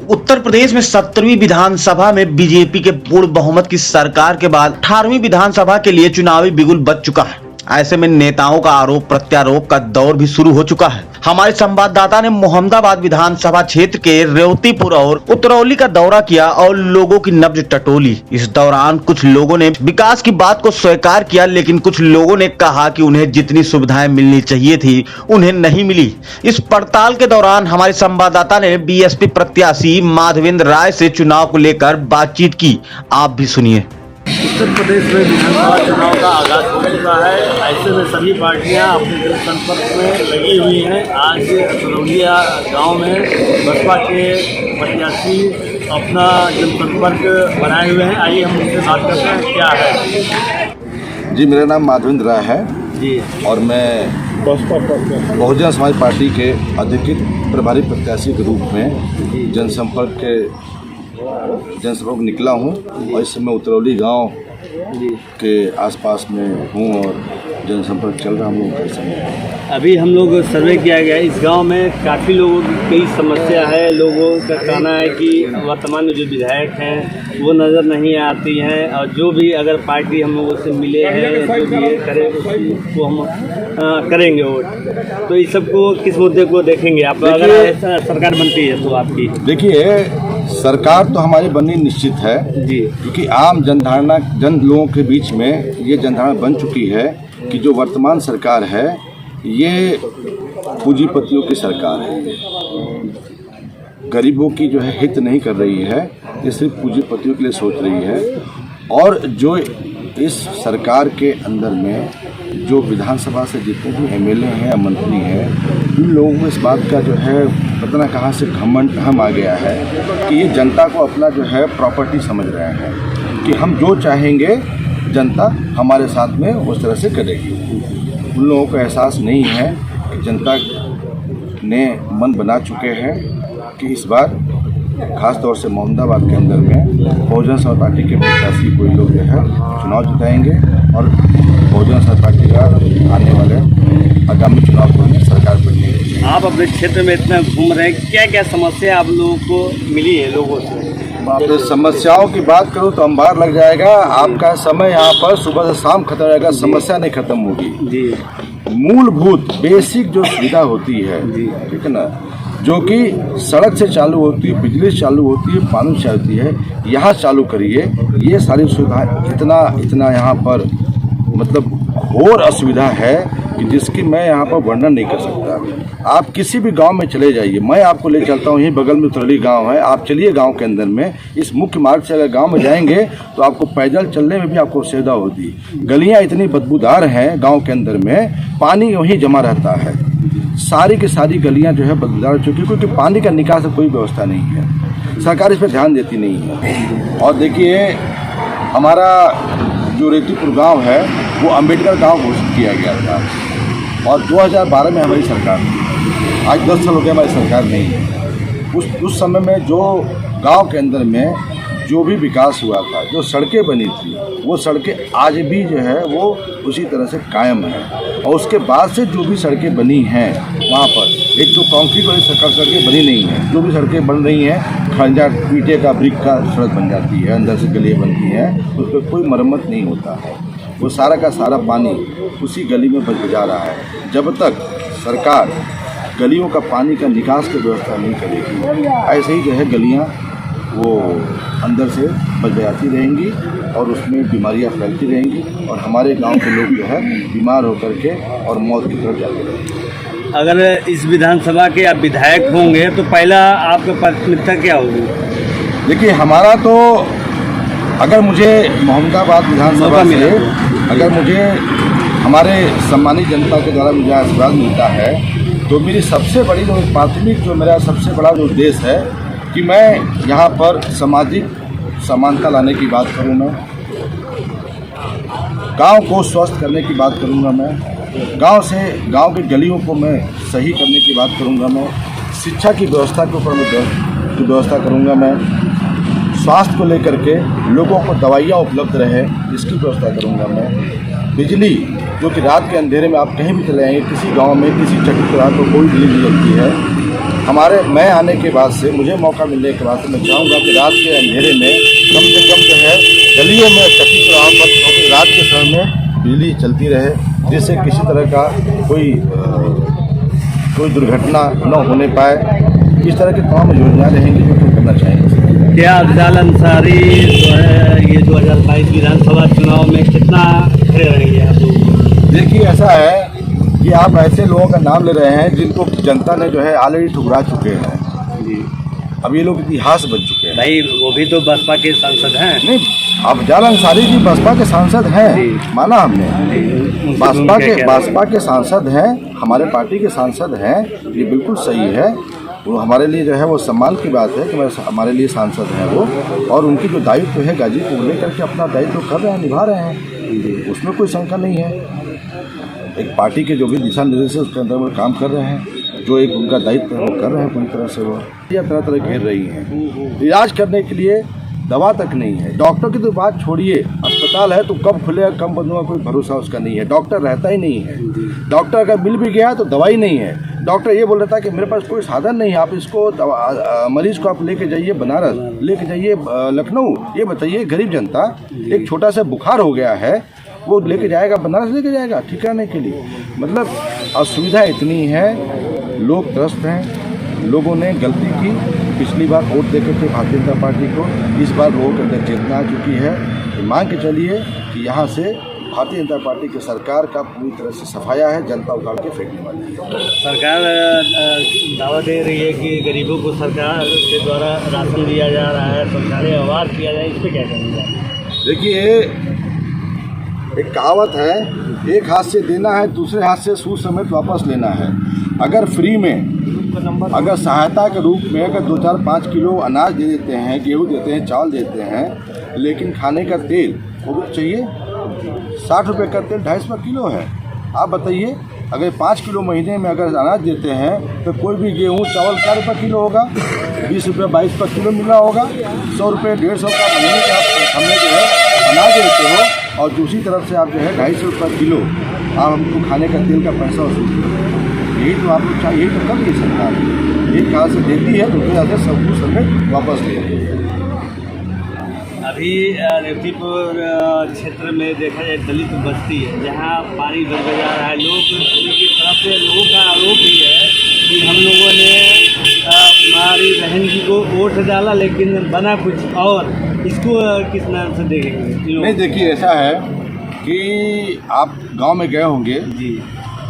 उत्तर प्रदेश में 17वीं विधानसभा में बीजेपी के पूर्ण बहुमत की सरकार के बाद 18वीं विधानसभा के लिए चुनावी बिगुल बज चुका है। ऐसे में नेताओं का आरोप प्रत्यारोप का दौर भी शुरू हो चुका है। हमारे संवाददाता ने मोहम्मदाबाद विधानसभा क्षेत्र के रेवतीपुर और उत्तरौली का दौरा किया और लोगों की नब्ज टटोली। इस दौरान कुछ लोगों ने विकास की बात को स्वीकार किया, लेकिन कुछ लोगों ने कहा कि उन्हें जितनी सुविधाएं मिलनी चाहिए थी उन्हें नहीं मिली। इस पड़ताल के दौरान हमारे संवाददाता ने बीएसपी प्रत्याशी माधवेंद्र राय से चुनाव को लेकर बातचीत की। आप भी सुनिए। उत्तर प्रदेश में विधानसभा चुनाव का आगाज हो चुका है। ऐसे में सभी पार्टियां अपने जनसंपर्क में लगी हुई हैं। आज सरौलिया गांव में बसपा के प्रत्याशी अपना जनसंपर्क बनाए हुए हैं। आइए हम उनसे बात करते हैं क्या है। जी, मेरा नाम माधवेंद्र राय है जी और मैं बहुजन समाज पार्टी के अधिकृत प्रभारी प्रत्याशी के रूप में जनसंपर्क निकला हूँ और इस समय उत्तरौली गांव के आसपास में हूँ और जनसंपर्क चल रहा हूँ। अभी हम लोग सर्वे किया गया, इस गांव में काफ़ी लोगों की कई समस्या है। लोगों का कहना है कि वर्तमान में जो विधायक हैं वो नज़र नहीं आती हैं और जो भी अगर पार्टी हम लोगों से मिले हैं जो भी ये करे उसको हम करेंगे वोट। तो इस सबको किस मुद्दे को देखेंगे आप अगर ऐसा सरकार बनती है तो आपकी? देखिए, सरकार तो हमारी बननी निश्चित है जी, क्योंकि आम जन लोगों के बीच में ये जनधारणा बन चुकी है कि जो वर्तमान सरकार है ये पूंजीपतियों की सरकार है। गरीबों की जो है हित नहीं कर रही है, ये सिर्फ पूंजीपतियों के लिए सोच रही है। और जो इस सरकार के अंदर में जो विधानसभा से जितने भी एमएलए हैं या मंत्री हैं, उन लोगों को इस बात का जो है पता ना कहाँ से घमंड आ गया है कि ये जनता को अपना जो है प्रॉपर्टी समझ रहे हैं कि हम जो चाहेंगे जनता हमारे साथ में उस तरह से करेगी। उन लोगों को एहसास नहीं है कि जनता ने मन बना चुके हैं कि इस बार खास तौर से मोहम्मदाबाद के अंदर में बहुजन समाज पार्टी के प्रत्याशी कोई लोग जो है चुनाव जिताएंगे और बहुजन समाज पार्टी का आने वाले आगामी चुनाव को सरकार बनेगी। आप अपने क्षेत्र में इतना घूम रहे हैं, क्या क्या समस्या आप लोगों को मिली है लोगों से? तो समस्याओं की बात करूं तो अंबार लग जाएगा। आपका समय यहाँ पर सुबह से शाम खत्म रहेगा, समस्या नहीं खत्म होगी जी। मूलभूत बेसिक जो सुविधा होती है, ठीक है ना, जो कि सड़क से चालू होती है, बिजली से चालू होती है, पानी से चलती है, यहाँ चालू करिए। ये सारी सुविधा इतना यहाँ पर मतलब घोर असुविधा है कि जिसकी मैं यहाँ पर वर्णन नहीं कर सकता। आप किसी भी गांव में चले जाइए, मैं आपको ले चलता हूँ, यहीं बगल में उत्तरौली गांव है। आप चलिए गांव के अंदर में, इस मुख्य मार्ग से अगर गांव में जाएंगे तो आपको पैदल चलने में भी आपको असुविधा होती। गलियाँ इतनी बदबूदार हैं गाँव के अंदर में, पानी वहीं जमा रहता है। सारी की सारी गलियाँ जो है बदबूदार हो चुकी, क्योंकि पानी का निकास कोई व्यवस्था नहीं है। सरकार इस पर ध्यान देती नहीं है। और देखिए, हमारा जो रेवतीपुर गांव है वो अंबेडकर गांव घोषित किया गया था और 2012 में हमारी सरकार थी। आज 10 साल हो गए हमारी सरकार नहीं है। उस समय में जो गांव के अंदर में जो भी विकास हुआ था, जो सड़कें बनी थी, वो सड़कें आज भी जो है वो उसी तरह से कायम है। और उसके बाद से जो भी सड़कें बनी हैं वहाँ पर, एक तो कंक्रीट वाली सड़कें बनी नहीं हैं, जो भी सड़कें बन रही हैं खंजा ईंटे का ब्रिक का सड़क बन जाती है, अंदर से गलियाँ बनती हैं, उस पर कोई मरम्मत नहीं होता है। वो सारा का सारा पानी उसी गली में बजा रहा है। जब तक सरकार गलियों का पानी का निकास की व्यवस्था नहीं करेगी, ऐसे ही जो है गलियाँ वो अंदर से बजाती रहेंगी और उसमें बीमारियां फैलती रहेंगी और हमारे गांव के लोग जो है बीमार होकर के और मौत की तरफ जाते रहेंगे। अगर इस विधानसभा के आप विधायक होंगे तो पहला आपका प्राथमिकता क्या होगी? देखिए, हमारा तो अगर मुझे मोहम्मदाबाद विधानसभा से अगर मुझे हमारे सम्मानित जनता के द्वारा मुझे आशीर्वाद मिलता है तो मेरी सबसे बड़ी जो प्राथमिक जो मेरा सबसे बड़ा जो उद्देश्य है कि मैं यहाँ पर सामाजिक समानता लाने की बात करूँगा, गांव को स्वस्थ करने की बात करूँगा, मैं गांव की गलियों को मैं सही करने की बात करूँगा, मैं शिक्षा की व्यवस्था के ऊपर मैं व्यवस्था करूँगा, मैं स्वास्थ्य को लेकर के लोगों को दवाइयाँ उपलब्ध रहे इसकी व्यवस्था करूँगा, मैं बिजली जो कि रात के अंधेरे में आप कहीं भी चले आएंगे, किसी गाँव में किसी चक्की रात को कोई बिजली नहीं लगती है, मैं आने के बाद से, मुझे मौका मिलने के बाद से मैं चाहूँगा कि रात के अंधेरे में कम से कम जो है गलियों में सटीक राह पर, क्योंकि रात के समय में बिजली चलती रहे, जिससे किसी तरह का कोई दुर्घटना न होने पाए। इस तरह की तमाम योजनाएं रहेंगी जो हम करना चाहेंगे। क्या अफजाल अंसारी जो है ये 2022 विधानसभा चुनाव में कितना खड़े रहेंगे आप लोग? देखिए, ऐसा है कि आप ऐसे लोगों का नाम ले रहे हैं जिनको जनता ने जो है ऑलरेडी ठुकरा चुके हैं। अब ये लोग इतिहास बन चुके हैं। भाई वो भी तो बसपा के सांसद हैं। नहीं, अफजाल अंसारी जी बसपा के सांसद हैं, माना हमने। बसपा के सांसद हैं, हमारे पार्टी के सांसद हैं, ये बिल्कुल सही है। वो हमारे लिए जो है वो सम्मान की बात है कि हमारे लिए सांसद हैं वो, और उनकी जो दायित्व है गाजीपुर को लेकर के अपना दायित्व कर रहे हैं, निभा रहे हैं, उसमें कोई शंका नहीं है। एक पार्टी के जो भी दिशा निर्देश है उसके अंदर वो काम कर रहे हैं, जो एक उनका दायित्व है वो कर रहे हैं पूरी तरह से। वो तरह तरह घेर रही हैं, इलाज करने के लिए दवा तक नहीं है। डॉक्टर की तो बात छोड़िए, अस्पताल है तो कब खुलेगा कब बंद होगा कोई भरोसा उसका नहीं है। डॉक्टर रहता ही नहीं है। डॉक्टर अगर मिल भी गया तो दवाई नहीं है। डॉक्टर ये बोल रहा था कि मेरे पास कोई साधन नहीं है, आप इसको मरीज को आप लेके जाइए बनारस, लेके जाइए लखनऊ। ये बताइए गरीब जनता, एक छोटा सा बुखार हो गया है, वो लेके जाएगा बनारस, लेके जाएगा ठीक कराने के लिए। मतलब असुविधा इतनी है, लोग त्रस्त हैं। लोगों ने गलती की, पिछली बार वोट देखे थे भारतीय जनता पार्टी को, इस बार लोगों के अंदर चेतना आ चुकी है। मान के चलिए कि यहाँ से भारतीय जनता पार्टी की सरकार का पूरी तरह से सफाया है, जनता उखाड़ के फेंकने वाली है। सरकार दावा दे रही है कि गरीबों को सरकार के द्वारा राशन दिया जा रहा है, सरकारी आवास किया जाए, इस पर क्या करेंगे? देखिए, एक कहावत है, एक हाथ से देना है, दूसरे हाथ से सूद समेत वापस लेना है। अगर फ्री में, अगर सहायता के रूप में अगर 2, 4, 5 किलो अनाज दे देते हैं, गेहूँ देते हैं, चावल देते हैं, लेकिन खाने का तेल वो भी चाहिए। 60 रुपये का तेल 250 रुपये किलो है। आप बताइए, अगर 5 किलो महीने में अगर अनाज देते हैं तो कोई भी गेहूँ चावल क्या रुपये किलो होगा? 20 रुपये 22 रुपये किलो मिला होगा। 100 रुपये 150 का महीने का हमें जो है अनाज देते हो, और दूसरी तरफ से आप जो है 250 रुपये किलो आप हमको खाने का तेल का पैसा वसूल करो। यही तो आपको चाहिए, यही तो कर रही सरकार। एक कहा से देती है, दूसरे हाथ से सब कुछ समेत वापस ले रही है। अभी रेवतीपुर क्षेत्र में देखा जाए दलित बस्ती है, जहाँ पानी भर जा रहा है। लोग की तरफ से लोगों का आरोप भी है कि हम लोगों ने हमारी बहन जी को वोट डाला लेकिन बना कुछ और। इसको किस नाम से देखेंगे? नहीं, देखिए, ऐसा है कि आप गांव में गए होंगे जी,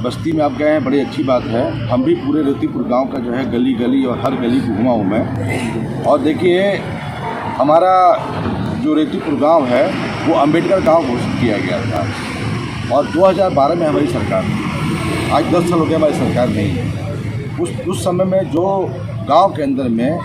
बस्ती में आप गए हैं, बड़ी अच्छी बात है। हम भी पूरे रेवतीपुर गांव का जो है गली गली और हर गली घूमा हूँ मैं। और देखिए, हमारा जो रेवतीपुर गांव है वो अंबेडकर गांव घोषित किया गया था, और 2012 में हमारी सरकार थी। आज 10 साल हो गया हमारी सरकार नहीं है। उस समय में जो गांव के अंदर में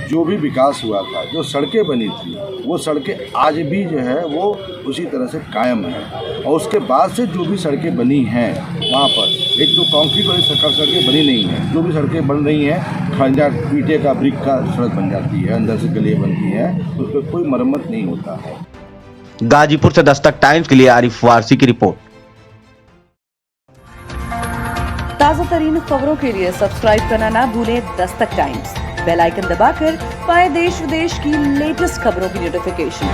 जो भी विकास हुआ था, जो सड़कें बनी थी, वो सड़कें आज भी जो है वो उसी तरह से कायम है। और उसके बाद से जो भी सड़कें बनी हैं वहाँ पर, एक तो कंक्रीट वाली सड़कें बनी नहीं हैं, जो भी सड़कें बन रही हैं खंजा ईंटे का ब्रिक का सड़क बन जाती है, अंदर से गलियाँ बनती हैं, उस पर कोई मरम्मत नहीं होता है। गाजीपुर से दस्तक टाइम्स के लिए आरिफ वारसी की रिपोर्ट। ताज़ा तरीन खबरों के लिए सब्सक्राइब करना ना भूलें दस्तक टाइम्स। बेल आइकन दबाकर पाएं देश विदेश की लेटेस्ट खबरों की नोटिफिकेशन।